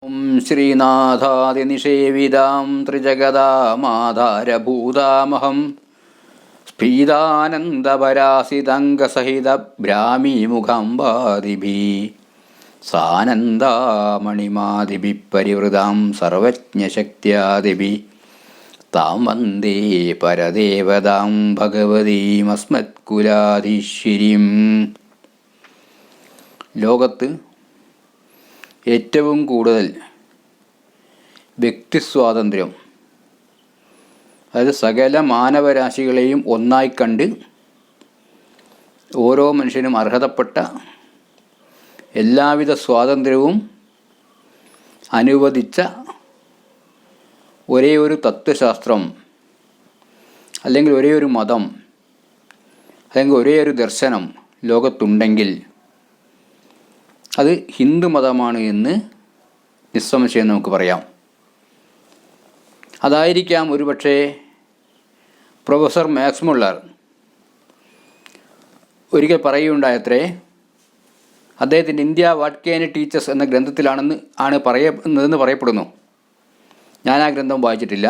ഓം ശ്രീനാഥാദിനിഷേവിതാം ത്രിജഗദാമാധാരഭൂതാമഹം സ്ഫീതാനന്ദപരാസിതംഗസഹിതഭ്രാമീമുഖാംബാദിഭിः സാനന്ദമണിമാദിഭിः പരിവൃതാം സർവജ്ഞശക്ത്യാദിഭിः താം വന്ദേ പരദേവതാം ഭഗവതീമസ്മത്കുലാധീശ്വരീം. ലോകത്ത് ഏറ്റവും കൂടുതൽ വ്യക്തിസ്വാതന്ത്ര്യം, അതായത് സകല മാനവരാശികളെയും ഒന്നായി കണ്ട് ഓരോ മനുഷ്യനും അർഹതപ്പെട്ട എല്ലാവിധ സ്വാതന്ത്ര്യവും അനുവദിച്ച ഒരേ ഒരു തത്വശാസ്ത്രം, അല്ലെങ്കിൽ ഒരേ ഒരു മതം, അല്ലെങ്കിൽ ഒരേ ഒരു ദർശനം ലോകത്തുണ്ടെങ്കിൽ അത് ഹിന്ദു മതമാണ് എന്ന് നിസ്സംശയം നമുക്ക് പറയാം. അതായിരിക്കാം ഒരുപക്ഷെ പ്രൊഫസർ മാക്സ് മുള്ളർ ഒരിക്കൽ പറയുകയുണ്ടായത്രേ, അദ്ദേഹത്തിൻ്റെ India what can it teaches എന്ന ഗ്രന്ഥത്തിലാണ് പറയുന്നതെന്ന് പറയപ്പെടുന്നു. ഞാൻ ആ ഗ്രന്ഥം വായിച്ചിട്ടില്ല.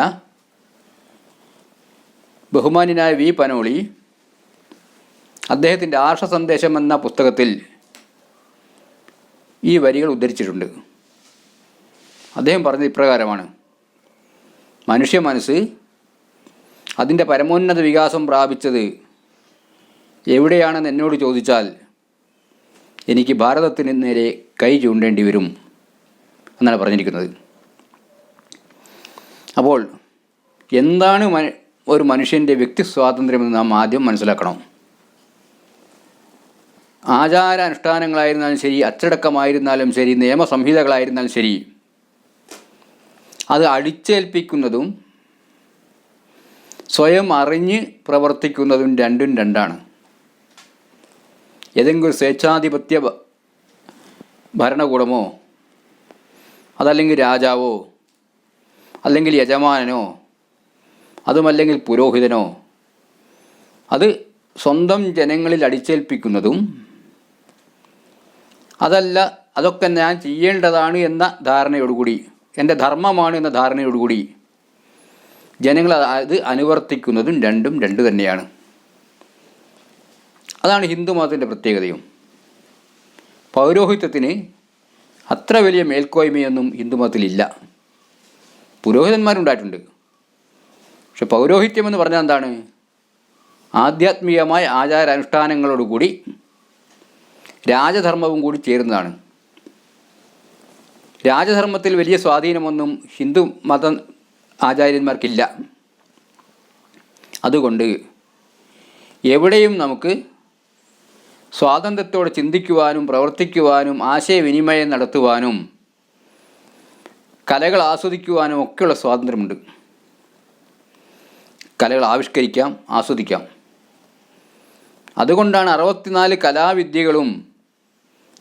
ബഹുമാന്യനായ വി പനോളി അദ്ദേഹത്തിൻ്റെ ആർഷസന്ദേശം എന്ന പുസ്തകത്തിൽ ഈ വരികൾ ഉദ്ധരിച്ചിട്ടുണ്ട്. അദ്ദേഹം പറഞ്ഞത് ഇപ്രകാരമാണ്: മനുഷ്യ മനസ്സ് അതിൻ്റെ പരമോന്നത വികാസം പ്രാപിച്ചത് എവിടെയാണെന്ന് എന്നോട് ചോദിച്ചാൽ എനിക്ക് ഭാരതത്തിന് നേരെ കൈ ചൂണ്ടേണ്ടി വരും എന്നാണ് പറഞ്ഞിരിക്കുന്നത്. അപ്പോൾ എന്താണ് ഒരു മനുഷ്യൻ്റെ വ്യക്തി സ്വാതന്ത്ര്യമെന്ന് നാം ആദ്യം മനസ്സിലാക്കണം. ആചാരാനുഷ്ഠാനങ്ങളായിരുന്നാലും ശരി, അച്ചടക്കമായിരുന്നാലും ശരി, നിയമസംഹിതകളായിരുന്നാലും ശരി, അത് അടിച്ചേൽപ്പിക്കുന്നതും സ്വയം അറിഞ്ഞ് പ്രവർത്തിക്കുന്നതും രണ്ടും രണ്ടാണ്. ഏതെങ്കിലും ഒരു സ്വേച്ഛാധിപത്യ ഭരണകൂടമോ, അതല്ലെങ്കിൽ രാജാവോ, അല്ലെങ്കിൽ യജമാനനോ, അതുമല്ലെങ്കിൽ പുരോഹിതനോ അത് സ്വന്തം ജനങ്ങളിൽ അടിച്ചേൽപ്പിക്കുന്നതും, അതല്ല അതൊക്കെ ഞാൻ ചെയ്യേണ്ടതാണ് എന്ന ധാരണയോടുകൂടി, എൻ്റെ ധർമ്മമാണ് എന്ന ധാരണയോടുകൂടി ജനങ്ങൾ അത് അനുവർത്തിക്കുന്നതും രണ്ടും രണ്ട് തന്നെയാണ്. അതാണ് ഹിന്ദു മതത്തിൻ്റെ പ്രത്യേകതയും. പൗരോഹിത്യത്തിന് അത്ര വലിയ മേൽക്കോയ്മയൊന്നും ഹിന്ദു മതത്തിലില്ല. പുരോഹിതന്മാരുണ്ടായിട്ടുണ്ട്, പക്ഷെ പൗരോഹിത്യം എന്ന് പറഞ്ഞാൽ എന്താണ്? ആധ്യാത്മികമായ ആചാരാനുഷ്ഠാനങ്ങളോടുകൂടി രാജധർമ്മവും കൂടി ചേരുന്നതാണ്. രാജധർമ്മത്തിൽ വലിയ സ്വാധീനമൊന്നും ഹിന്ദു മത ആചാര്യന്മാർക്കില്ല. അതുകൊണ്ട് എവിടെയും നമുക്ക് സ്വാതന്ത്ര്യത്തോടെ ചിന്തിക്കുവാനും പ്രവർത്തിക്കുവാനും ആശയവിനിമയം നടത്തുവാനും കലകൾ ആസ്വദിക്കുവാനും ഒക്കെയുള്ള സ്വാതന്ത്ര്യമുണ്ട്. കലകൾ ആവിഷ്കരിക്കാം, ആസ്വദിക്കാം. അതുകൊണ്ടാണ് 64 കലാവിദ്യകളും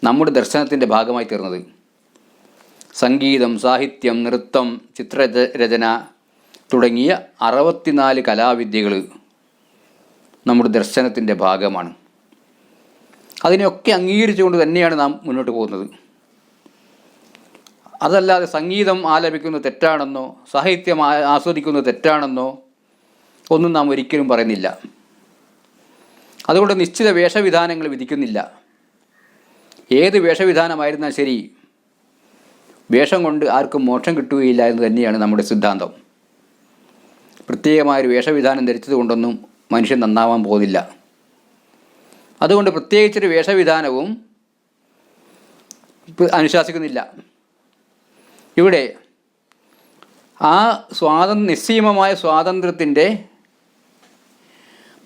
നമ്മുടെ ദർശനത്തിൻ്റെ ഭാഗമായി തീർന്നത്. സംഗീതം, സാഹിത്യം, നൃത്തം, ചിത്രരചന തുടങ്ങിയ 64 കലാവിദ്യകൾ നമ്മുടെ ദർശനത്തിൻ്റെ ഭാഗമാണ്. അതിനെയൊക്കെ അംഗീകരിച്ചുകൊണ്ട് തന്നെയാണ് നാം മുന്നോട്ട് പോകുന്നത്. അതല്ലാതെ സംഗീതം ആലപിക്കുന്നത് തെറ്റാണെന്നോ സാഹിത്യം ആസ്വദിക്കുന്നത് തെറ്റാണെന്നോ ഒന്നും നാം ഒരിക്കലും പറയുന്നില്ല. അതുകൊണ്ട് നിശ്ചിത വേഷവിധാനങ്ങൾ വിധിക്കുന്നില്ല. ഏത് വേഷവിധാനമായിരുന്നാൽ ശരി, വേഷം കൊണ്ട് ആർക്കും മോക്ഷം കിട്ടുകയില്ല എന്ന് തന്നെയാണ് നമ്മുടെ സിദ്ധാന്തം. പ്രത്യേകമായൊരു വേഷവിധാനം ധരിച്ചത് കൊണ്ടൊന്നും മനുഷ്യൻ നന്നാവാൻ പോകുന്നില്ല. അതുകൊണ്ട് പ്രത്യേകിച്ചൊരു വേഷവിധാനവും അനുശാസിക്കുന്നില്ല. ഇവിടെ ആ നിസ്സീമമായ സ്വാതന്ത്ര്യത്തിൻ്റെ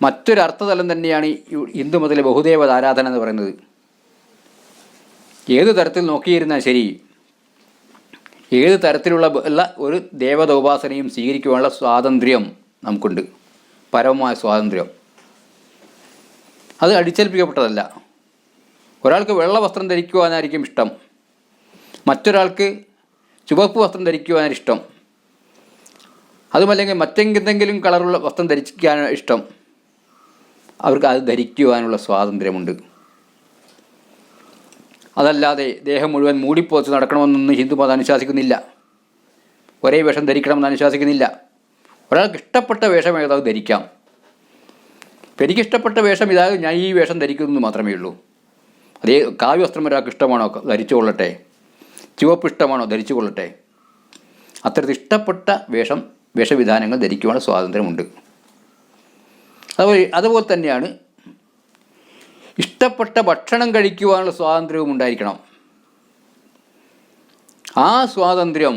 മറ്റൊരർത്ഥതലം തന്നെയാണ് ഹിന്ദു മതത്തിലെ ബഹുദേവത ആരാധന എന്ന് പറയുന്നത്. ഏതു തരത്തിൽ നോക്കിയിരുന്നാൽ ശരി, ഏത് തരത്തിലുള്ള ഒരു ദേവതോപാസനയും സ്വീകരിക്കുവാനുള്ള സ്വാതന്ത്ര്യം നമുക്കുണ്ട്. പരമമായ സ്വാതന്ത്ര്യം അത് അടിച്ചേൽപ്പിക്കപ്പെട്ടതല്ല. ഒരാൾക്ക് വെള്ള വസ്ത്രം ധരിക്കുവാനായിരിക്കും ഇഷ്ടം, മറ്റൊരാൾക്ക് ചുവപ്പ് വസ്ത്രം ധരിക്കുവാനാണ് ഇഷ്ടം, അതുമല്ലെങ്കിൽ മറ്റെന്തെങ്കിലും കളറുള്ള വസ്ത്രം ധരിക്കാനാണ് ഇഷ്ടം. അവർക്ക് അത് ധരിക്കുവാനുള്ള സ്വാതന്ത്ര്യമുണ്ട്. അതല്ലാതെ ദേഹം മുഴുവൻ മൂടിപ്പോച്ച് നടക്കണമെന്നൊന്നും ഹിന്ദുമതം അനുശാസിക്കുന്നില്ല. ഒരേ വേഷം ധരിക്കണമെന്ന് അനുശാസിക്കുന്നില്ല. ഒരാൾക്ക് ഇഷ്ടപ്പെട്ട വേഷം ഏതാവും ധരിക്കാം. ഇപ്പം എനിക്കിഷ്ടപ്പെട്ട വേഷം ഇതാകും, ഞാൻ ഈ വേഷം ധരിക്കുന്നു മാത്രമേ ഉള്ളൂ. അതേ കാവ്യവസ്ത്രം ഒരാൾക്ക് ഇഷ്ടമാണോ ധരിച്ചു കൊള്ളട്ടെ, ചുവപ്പ് ഇഷ്ടമാണോ ധരിച്ചു കൊള്ളട്ടെ. അത്തരത്തിൽ ഇഷ്ടപ്പെട്ട വേഷവിധാനങ്ങൾ ധരിക്കുവാനുള്ള സ്വാതന്ത്ര്യമുണ്ട്. അതുപോലെ തന്നെയാണ് ഇഷ്ടപ്പെട്ട ഭക്ഷണം കഴിക്കുവാനുള്ള സ്വാതന്ത്ര്യവും ഉണ്ടായിരിക്കണം. ആ സ്വാതന്ത്ര്യം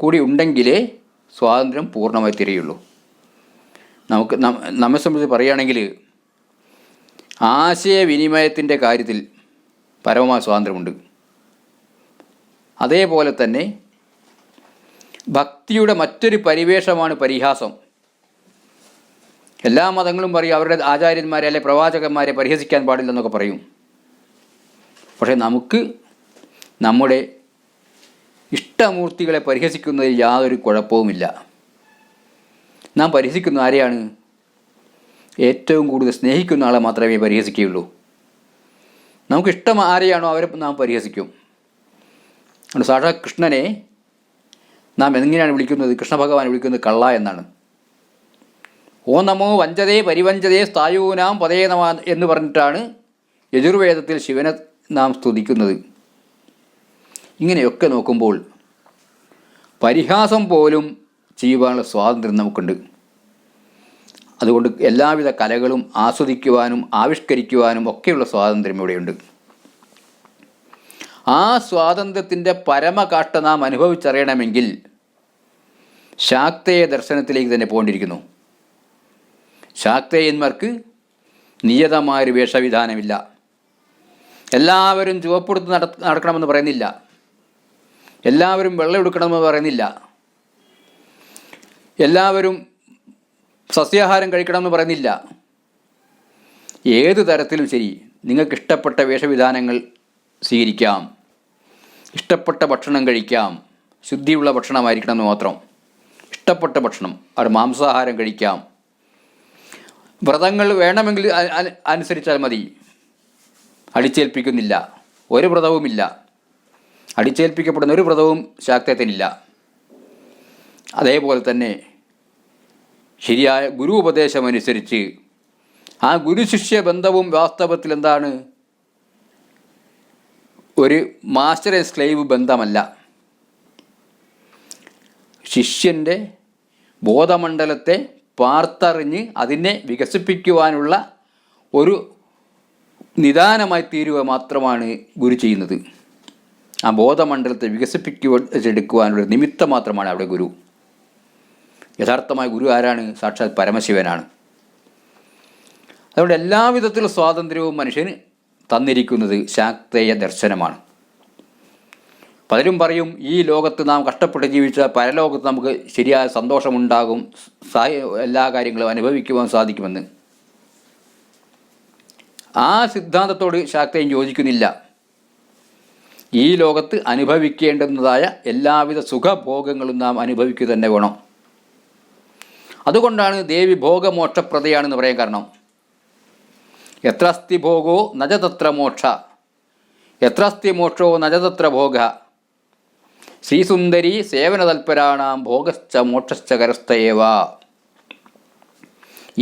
കൂടി ഉണ്ടെങ്കിലേ സ്വാതന്ത്ര്യം പൂർണ്ണമായി തീരുകയുള്ളൂ. നമ്മെ സംബന്ധിച്ച് പറയുകയാണെങ്കിൽ ആശയവിനിമയത്തിൻ്റെ കാര്യത്തിൽ പരമമായ സ്വാതന്ത്ര്യമുണ്ട്. അതേപോലെ തന്നെ ഭക്തിയുടെ മറ്റൊരു പരിവേഷമാണ് പരിഹാസം. എല്ലാ മതങ്ങളും പറയും അവരുടെ ആചാര്യന്മാരെ അല്ലെ പ്രവാചകന്മാരെ പരിഹസിക്കാൻ പാടില്ലെന്നൊക്കെ പറയും. പക്ഷേ നമുക്ക് നമ്മുടെ ഇഷ്ടമൂർത്തികളെ പരിഹസിക്കുന്നതിൽ യാതൊരു കുഴപ്പവുമില്ല. നാം പരിഹസിക്കുന്ന ആരെയാണ്? ഏറ്റവും കൂടുതൽ സ്നേഹിക്കുന്ന ആളെ മാത്രമേ പരിഹസിക്കുകയുള്ളൂ. നമുക്കിഷ്ടം ആരെയാണോ അവരെ നാം പരിഹസിക്കും. സാക്ഷാത് കൃഷ്ണനെ നാം എങ്ങനെയാണ് വിളിക്കുന്നത്? കൃഷ്ണ ഭഗവാൻ വിളിക്കുന്നത് കള്ള എന്നാണ്. ഓ നമോ വഞ്ചതേ പരിവഞ്ചതേ സ്ഥായൂനാം പതേ നമ എന്ന് പറഞ്ഞിട്ടാണ് യജുർവേദത്തിൽ ശിവനെ നാം സ്തുതിക്കുന്നത്. ഇങ്ങനെയൊക്കെ നോക്കുമ്പോൾ പരിഹാസം പോലും ചെയ്യുവാനുള്ള സ്വാതന്ത്ര്യം നമുക്കുണ്ട്. അതുകൊണ്ട് എല്ലാവിധ കലകളും ആസ്വദിക്കുവാനും ആവിഷ്കരിക്കുവാനും ഒക്കെയുള്ള സ്വാതന്ത്ര്യം ഇവിടെയുണ്ട്. ആ സ്വാതന്ത്ര്യത്തിൻ്റെ പരമകാഷ്ഠ നാം അനുഭവിച്ചറിയണമെങ്കിൽ ശാക്തേയ ദർശനത്തിലേക്ക് തന്നെ പോകേണ്ടിയിരിക്കുന്നു. ശാക്തേയന്മാർക്ക് നിയതമായൊരു വേഷവിധാനമില്ല. എല്ലാവരും ചുവപ്പെടുത്ത് നടക്കണമെന്ന് പറയുന്നില്ല. എല്ലാവരും വെള്ളം എടുക്കണമെന്ന് പറയുന്നില്ല. എല്ലാവരും സസ്യാഹാരം കഴിക്കണമെന്ന് പറയുന്നില്ല. ഏത് തരത്തിലും ശരി, നിങ്ങൾക്കിഷ്ടപ്പെട്ട വേഷവിധാനങ്ങൾ സ്വീകരിക്കാം, ഇഷ്ടപ്പെട്ട ഭക്ഷണം കഴിക്കാം. ശുദ്ധിയുള്ള ഭക്ഷണമായിരിക്കണമെന്ന് മാത്രം. ഇഷ്ടപ്പെട്ട ഭക്ഷണം, അവിടെ മാംസാഹാരം കഴിക്കാം. വ്രതങ്ങൾ വേണമെങ്കിൽ അനുസരിച്ചാൽ മതി. അടിച്ചേൽപ്പിക്കുന്നില്ല, ഒരു വ്രതവുമില്ല. അടിച്ചേൽപ്പിക്കപ്പെടുന്ന ഒരു വ്രതവും ശാക്തേയത്തിനില്ല. അതേപോലെ തന്നെ ശരിയായ ഗുരു ഉപദേശമനുസരിച്ച് ആ ഗുരുശിഷ്യ ബന്ധവും വാസ്തവത്തിൽ എന്താണ്? ഒരു മാസ്റ്റർ ആൻഡ് സ്ലേവ് ബന്ധമല്ല. ശിഷ്യൻ്റെ ബോധമണ്ഡലത്തെ പാർത്തറിഞ്ഞ് അതിനെ വികസിപ്പിക്കുവാനുള്ള ഒരു നിദാനമായി തീരുക മാത്രമാണ് ഗുരു ചെയ്യുന്നത്. ആ ബോധമണ്ഡലത്തെ വികസിപ്പിക്കുവാനുള്ള നിമിത്തം മാത്രമാണ് അവിടെ ഗുരു. യഥാർത്ഥമായ ഗുരു ആരാണ്? സാക്ഷാത് പരമശിവനാണ്. അതുകൊണ്ട് എല്ലാവിധത്തിലുള്ള സ്വാതന്ത്ര്യവും മനുഷ്യന് തന്നിരിക്കുന്നത് ശാക്തേയ ദർശനമാണ്. പലരും പറയും ഈ ലോകത്ത് നാം കഷ്ടപ്പെട്ട് ജീവിച്ചാൽ പരലോകത്ത് നമുക്ക് ശരിയായ സന്തോഷമുണ്ടാകും, എല്ലാ കാര്യങ്ങളും അനുഭവിക്കുവാൻ സാധിക്കുമെന്ന്. ആ സിദ്ധാന്തത്തോട് ശാക്തേയം യോജിക്കുന്നില്ല. ഈ ലോകത്ത് അനുഭവിക്കേണ്ടുന്നതായ എല്ലാവിധ സുഖഭോഗങ്ങളും നാം അനുഭവിക്കുക തന്നെ വേണം. അതുകൊണ്ടാണ് ദേവി ഭോഗമോക്ഷപ്രദയാണെന്ന് പറയാൻ കാരണം. എത്രസ്തി ഭോഗോ നജതത്ര മോക്ഷ, എത്രസ്തി മോക്ഷോ നജതത്ര ഭോഗ, ശ്രീസുന്ദരി സേവനതൽപരാണാം ഭോഗശ്ച മോക്ഷശ്ച കരസ്ഥയേവ.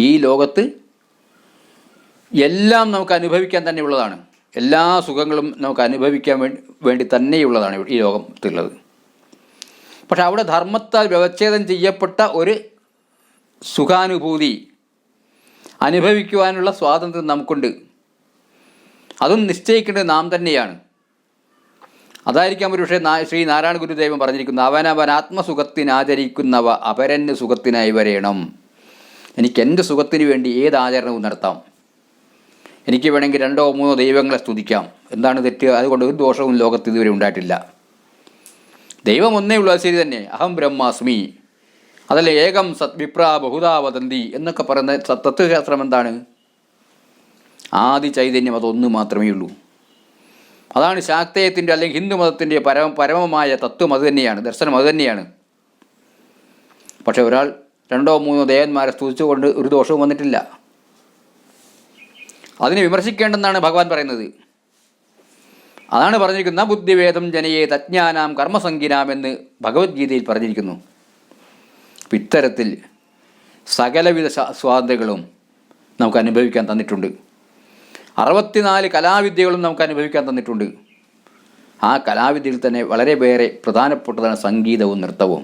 ഈ ലോകത്ത് എല്ലാം നമുക്ക് അനുഭവിക്കാൻ തന്നെയുള്ളതാണ്. എല്ലാ സുഖങ്ങളും നമുക്ക് അനുഭവിക്കാൻ വേണ്ടി തന്നെയുള്ളതാണ് ഈ ലോകത്തുള്ളത്. പക്ഷെ അവിടെ ധർമ്മത്താൽ വ്യവച്ഛേദം ചെയ്യപ്പെട്ട ഒരു സുഖാനുഭൂതി അനുഭവിക്കുവാനുള്ള സ്വാതന്ത്ര്യം നമുക്കുണ്ട്. അതും നിശ്ചയിക്കേണ്ടത് നാം തന്നെയാണ്. അതായിരിക്കാം ഒരു പക്ഷേ ശ്രീ നാരായണ ഗുരുദേവൻ പറഞ്ഞിരിക്കുന്നത്, അവനവൻ ആത്മസുഖത്തിനാചരിക്കുന്നവ അപരന് സുഖത്തിനായി വരേണം. എനിക്ക് എൻ്റെ സുഖത്തിന് വേണ്ടി ഏത് ആചരണവും നടത്താം. എനിക്ക് വേണമെങ്കിൽ 2 or 3 ദൈവങ്ങളെ സ്തുതിക്കാം. എന്താണ് തെറ്റ്? അതുകൊണ്ട് ഒരു ദോഷവും ലോകത്ത് ഇതുവരെ ഉണ്ടായിട്ടില്ല. ദൈവം ഒന്നേ ഉള്ളൂ, അത് ശരി തന്നെ. അഹം ബ്രഹ്മാസ്മി, അതല്ലേ ഏകം സത് വിപ്രാ ബഹുധാ വദന്തി എന്നൊക്കെ പറയുന്ന തത്വശാസ്ത്രം എന്താണ്? ആദി ചൈതന്യം അതൊന്ന് മാത്രമേ ഉള്ളൂ. അതാണ് ശാക്തേയത്തിൻ്റെ അല്ലെങ്കിൽ ഹിന്ദു മതത്തിൻ്റെ പരമമായ തത്വം അത് തന്നെയാണ്, ദർശനം അത് തന്നെയാണ്. പക്ഷെ ഒരാൾ 2 or 3 ദേവന്മാരെ സ്തുതിച്ചുകൊണ്ട് ഒരു ദോഷവും വന്നിട്ടില്ല. അതിനെ വിമർശിക്കേണ്ടെന്നാണ് ഭഗവാൻ പറയുന്നത്. അതാണ് പറഞ്ഞിരിക്കുന്ന ബുദ്ധിവേദം ജനയെ തജ്ഞാനാം കർമ്മസംഗിനാം എന്ന് ഭഗവത്ഗീതയിൽ പറഞ്ഞിരിക്കുന്നു. ഇത്തരത്തിൽ സകലവിധ സ്വാതന്ത്ര്യങ്ങളും നമുക്ക് അനുഭവിക്കാൻ തന്നിട്ടുണ്ട്. 64 കലാവിദ്യകളും നമുക്ക് അനുഭവിക്കാൻ തന്നിട്ടുണ്ട്. ആ കലാവിദ്യയിൽ തന്നെ വളരെ പ്രധാനപ്പെട്ടതാണ് സംഗീതവും നൃത്തവും.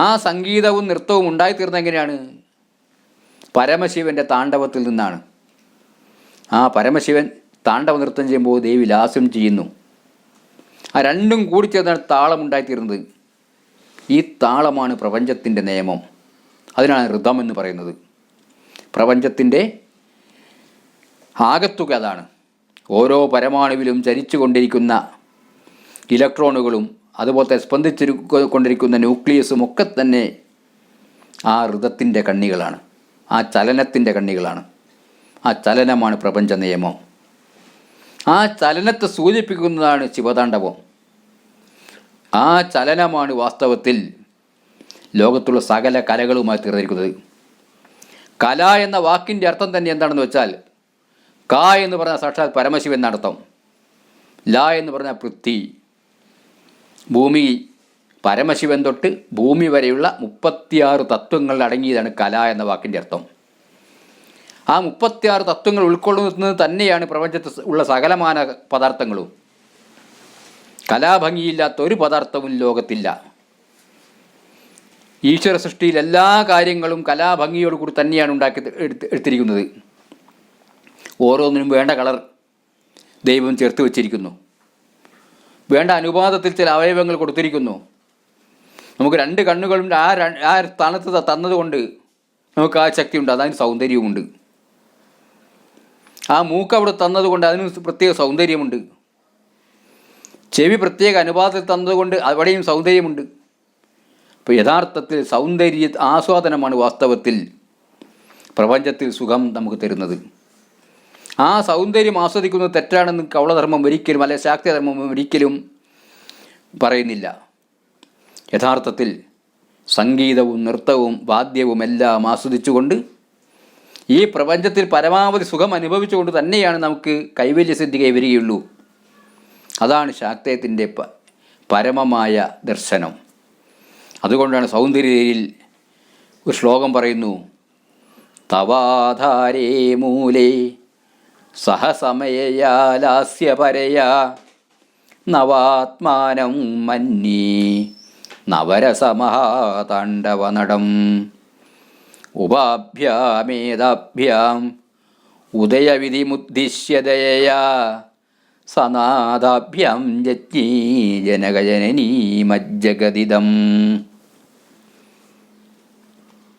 ആ സംഗീതവും നൃത്തവും ഉണ്ടായിത്തീർന്നത് എങ്ങനെയാണ്? പരമശിവൻ്റെ താണ്ഡവത്തിൽ നിന്നാണ്. ആ പരമശിവൻ താണ്ഡവ നൃത്തം ചെയ്യുമ്പോൾ ദേവി ലാസ്യം ചെയ്യുന്നു. ആ രണ്ടും കൂടി ചേർന്നാണ് താളം ഉണ്ടായിത്തീരുന്നത്. ഈ താളമാണ് പ്രപഞ്ചത്തിൻ്റെ നിയമം. അതിനാണ് ഋതം എന്ന് പറയുന്നത്. പ്രപഞ്ചത്തിൻ്റെ ആകത്തുക അതാണ്. ഓരോ പരമാണുവിലും ചലിച്ചു കൊണ്ടിരിക്കുന്ന ഇലക്ട്രോണുകളും അതുപോലത്തെ സ്പന്ദിച്ചു കൊണ്ടിരിക്കുന്ന ന്യൂക്ലിയസും ഒക്കെ തന്നെ ആ ഋതത്തിൻ്റെ കണ്ണികളാണ്, ആ ചലനത്തിൻ്റെ കണ്ണികളാണ്. ആ ചലനമാണ് പ്രപഞ്ച നിയമം. ആ ചലനത്തെ സൂചിപ്പിക്കുന്നതാണ് ശിവതാണ്ഡവം. ആ ചലനമാണ് വാസ്തവത്തിൽ ലോകത്തുള്ള സകല കലകളുമായി തീർന്നിരിക്കുന്നത്. കല എന്ന വാക്കിൻ്റെ അർത്ഥം തന്നെ എന്താണെന്ന് വെച്ചാൽ, ക എന്ന് പറഞ്ഞാൽ സാക്ഷാൽ പരമശിവൻ എന്നർത്ഥം, ല എന്ന് പറഞ്ഞാൽ പൃഥ്വി, ഭൂമി. പരമശിവൻ തൊട്ട് ഭൂമി വരെയുള്ള 36 തത്വങ്ങൾ അടങ്ങിയതാണ് കല എന്ന വാക്കിൻ്റെ അർത്ഥം. ആ 36 തത്വങ്ങൾ ഉൾക്കൊള്ളുന്നത് തന്നെയാണ് പ്രപഞ്ചത്തിൽ ഉള്ള സകലമാന പദാർത്ഥങ്ങളും. കലാഭംഗിയില്ലാത്ത ഒരു പദാർത്ഥവും ലോകത്തില്ല. ഈശ്വര സൃഷ്ടിയിൽ എല്ലാ കാര്യങ്ങളും കലാഭംഗിയോടുകൂടി തന്നെയാണ് എടുത്തിരിക്കുന്നത്. ഓരോന്നിനും വേണ്ട കളർ ദൈവം ചേർത്ത് വച്ചിരിക്കുന്നു. വേണ്ട അനുപാതത്തിൽ ചില അവയവങ്ങൾ കൊടുത്തിരിക്കുന്നു. നമുക്ക് 2 കണ്ണുകളും ആ സ്ഥാനത്ത് തന്നതുകൊണ്ട് നമുക്ക് ആ ശക്തിയുണ്ട്, അതിന് സൗന്ദര്യവുമുണ്ട്. ആ മൂക്ക് അവിടെ തന്നതുകൊണ്ട് അതിന് പ്രത്യേക സൗന്ദര്യമുണ്ട്. ചെവി പ്രത്യേക അനുപാതത്തിൽ തന്നതുകൊണ്ട് അവിടെയും സൗന്ദര്യമുണ്ട്. അപ്പോൾ യഥാർത്ഥത്തിൽ സൗന്ദര്യ ആസ്വാദനമാണ് വാസ്തവത്തിൽ പ്രപഞ്ചത്തിൽ സുഖം നമുക്ക് തരുന്നത്. ആ സൗന്ദര്യം ആസ്വദിക്കുന്നത് തെറ്റാണെന്ന് കൗളധർമ്മം ഒരിക്കലും, അല്ലെ ശാക്തധർമ്മം ഒരിക്കലും പറയുന്നില്ല. യഥാർത്ഥത്തിൽ സംഗീതവും നൃത്തവും വാദ്യവും എല്ലാം ആസ്വദിച്ചുകൊണ്ട് ഈ പ്രപഞ്ചത്തിൽ പരമാവധി സുഖം അനുഭവിച്ചുകൊണ്ട് തന്നെയാണ് നമുക്ക് കൈവല്യസിദ്ധി കൈവരികയുള്ളൂ. അതാണ് ശാക്തേയത്തിൻ്റെ പരമമായ ദർശനം. അതുകൊണ്ടാണ് സൗന്ദര്യയിൽ ഒരു ശ്ലോകം പറയുന്നു, തവാധാരേ മൂലേ സഹസമയയാലാസ്യപരയാ നവാത്മാനം മന്യേ നവരസമഹാതാണ്ഡവനടം ഉപാഭ്യാമേതാഭ്യാം ഉദയവിധിമുദ്ദിശ്യതയാ സനാദാഭ്യാം ജജ്ഞീ ജനകജനനീ മജ്ജഗദിദം.